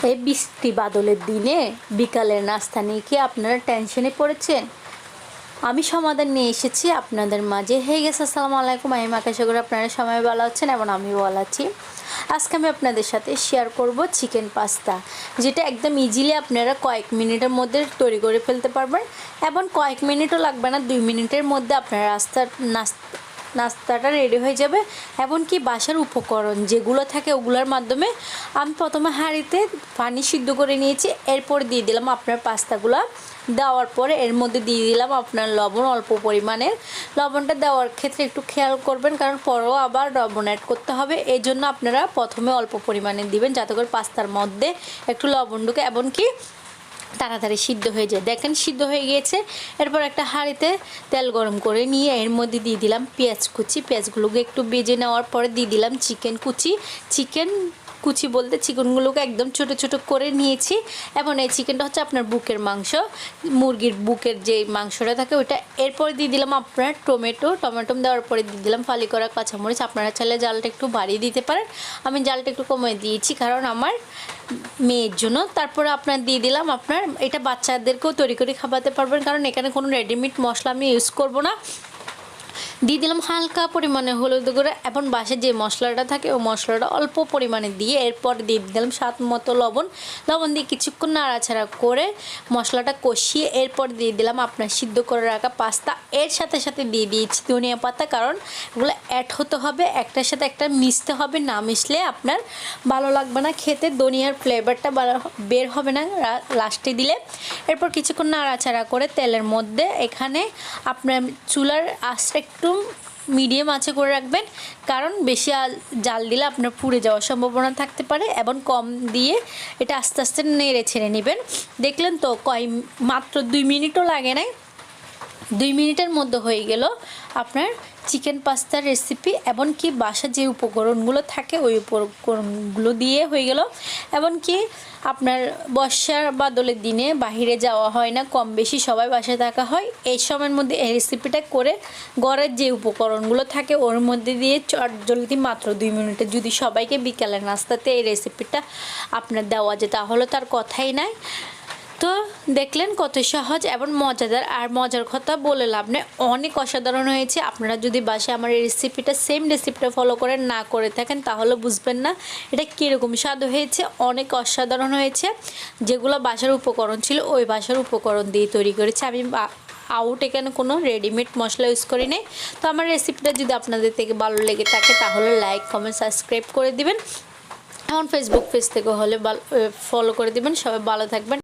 এই বৃষ্টি বাদলের দিনে বিকালের নাস্তা নিয়ে কি আপনারা টেনশনে পড়েছেন? আমি সমাধান নিয়ে এসেছি আপনাদের মাঝে। হে গেছে, আসসালামু আলাইকুম। আমি আশা করি আপনারা সবাই ভালো আছেন এবং আমিও ভালো আছি। আজকে আমি আপনাদের সাথে শেয়ার করব চিকেন পাস্তা, যেটা একদম ইজিলি আপনারা কয়েক মিনিটের মধ্যে তৈরি করে ফেলতে পারবেন এবং কয়েক মিনিটও লাগবে না, 2 মিনিটের মধ্যে আপনার নাস্তাটা রেডি হয়ে যাবে। এমনকি বাসার উপকরণ যেগুলো থাকে ওগুলোর মাধ্যমে আমি প্রথমে হাঁড়িতে পানি সিদ্ধ করে নিয়েছি, এরপর দিয়ে দিলাম আপনার পাস্তাগুলো। দেওয়ার পরে এর মধ্যে দিয়ে দিলাম আপনার লবণ, অল্প পরিমাণের। লবণটা দেওয়ার ক্ষেত্রে একটু খেয়াল করবেন, কারণ পরেও আবার লবণ অ্যাড করতে হবে। এই জন্য আপনারা প্রথমে অল্প পরিমাণে দিবেন, যাতে করে পাস্তার মধ্যে একটু লবণ ঢুকে এমনকি তাড়াতাড়ি সিদ্ধ হয়ে যায়। দেখেন সিদ্ধ হয়ে গিয়েছে। এরপর একটা হাঁড়িতে তেল গরম করে নিয়ে এর মধ্যে দিয়ে দিলাম পেঁয়াজ কুচি। পেঁয়াজগুলোকে একটু ভেজে নেওয়ার পরে দিয়ে দিলাম চিকেন কুচি বলতে চিকেনগুলোকে একদম ছোট ছোট করে নিয়েছি। এবং এই চিকেনটা হচ্ছে আপনার বুকের মাংস, মুরগির বুকের যে মাংসটা থাকে ওইটা। এরপরে দিয়ে দিলাম আপনার টমেটো দেওয়ার পরে দিয়ে দিলাম ফালি করা কাঁচামরিচ। আপনারা চাইলে জালটা একটু বাড়িয়ে দিতে পারেন, আমি জালটা একটু কমিয়ে দিয়েছি কারণ আমার মেয়ের জন্য। তারপরে আপনার দিয়ে দিলাম আপনার, এটা বাচ্চাদেরকেও তৈরি করে খাওয়াতে পারবেন কারণ এখানে কোনো রেডিমেড মশলা আমি ইউজ করব না। দিয়ে দিলাম হালকা পরিমাণে হলুদ গুঁড়ো এবং বাসায় যে মশলাটা থাকে ওই মশলাটা অল্প পরিমাণে দিয়ে এরপর দিয়ে দিলাম স্বাদ মতো লবণ দিয়ে কিছুক্ষণ নাড়াচাড়া করে মশলাটা কষিয়ে এরপর দিয়ে দিলাম আপনার সিদ্ধ করে রাখা পাস্তা। এর সাথে সাথে দিয়ে দিয়েছি ধনিয়া পাতা, কারণ এগুলো অ্যাড হতে হবে, একটার সাথে একটা মিশতে হবে, না মিশলে আপনার ভালো লাগবে না খেতে, ধনিয়ার ফ্লেভারটা বের হবে না লাস্টে দিলে। এরপর কিছুক্ষণ নাড়াচাড়া করে তেলের মধ্যে এখানে আপনার চুলার আঁচটা একটু মিডিয়াম আঁচে করে রাখবেন, কারণ বেশি জাল দিলে আপনার পুড়ে যাওয়ার সম্ভাবনা থাকতে পারে। এবং কম দিয়ে এটা আস্তে আস্তে নেড়ে ছেড়ে নেবেন। দেখলেন তো মাত্র 2 মিনিটও লাগে নাই, 2 মিনিটের মধ্যে হয়ে গেল আপনার চিকেন পাস্তার রেসিপি। এমনকি বাসা যে উপকরণগুলো থাকে ওই উপকরণগুলো দিয়ে হয়ে গেল। এমনকি আপনার বর্ষার বাদলের দিনে বাহিরে যাওয়া হয় না, কম বেশি সবাই বাসায় থাকা হয়, এই সময়ের মধ্যে এই রেসিপিটা করে ঘরের যে উপকরণগুলো থাকে ওর মধ্যে দিয়ে চটজলদি মাত্র 2 মিনিটে যদি সবাইকে বিকালের নাস্তাতে এই রেসিপিটা আপনার দেওয়া যায় তাহলে তার কথাই নাই। তো দেখলেন কত সহজ এবং মজাদার। আর মজার কথা বলে লাভ নেই, অনেক অসাধারণ হয়েছে। আপনারা যদি বাসায় আমার এই রেসিপিটা সেম রেসিপিটা ফলো করেন না করে থাকেন তাহলে বুঝবেন না এটা কীরকম স্বাদ হয়েছে। অনেক অসাধারণ হয়েছে। যেগুলো বাসার উপকরণ ছিল ওই বাসার উপকরণ দিয়ে তৈরি করেছি আমি, এখানে কোনো রেডিমেড মশলা ইউজ করি নাই। তো আমার রেসিপিটা যদি আপনাদের থেকে ভালো লেগে থাকে তাহলে লাইক কমেন্ট সাবস্ক্রাইব করে দিবেন। এখন ফেসবুক পেজ থেকে হলে ফলো করে দিবেন। সবাই ভালো থাকবেন।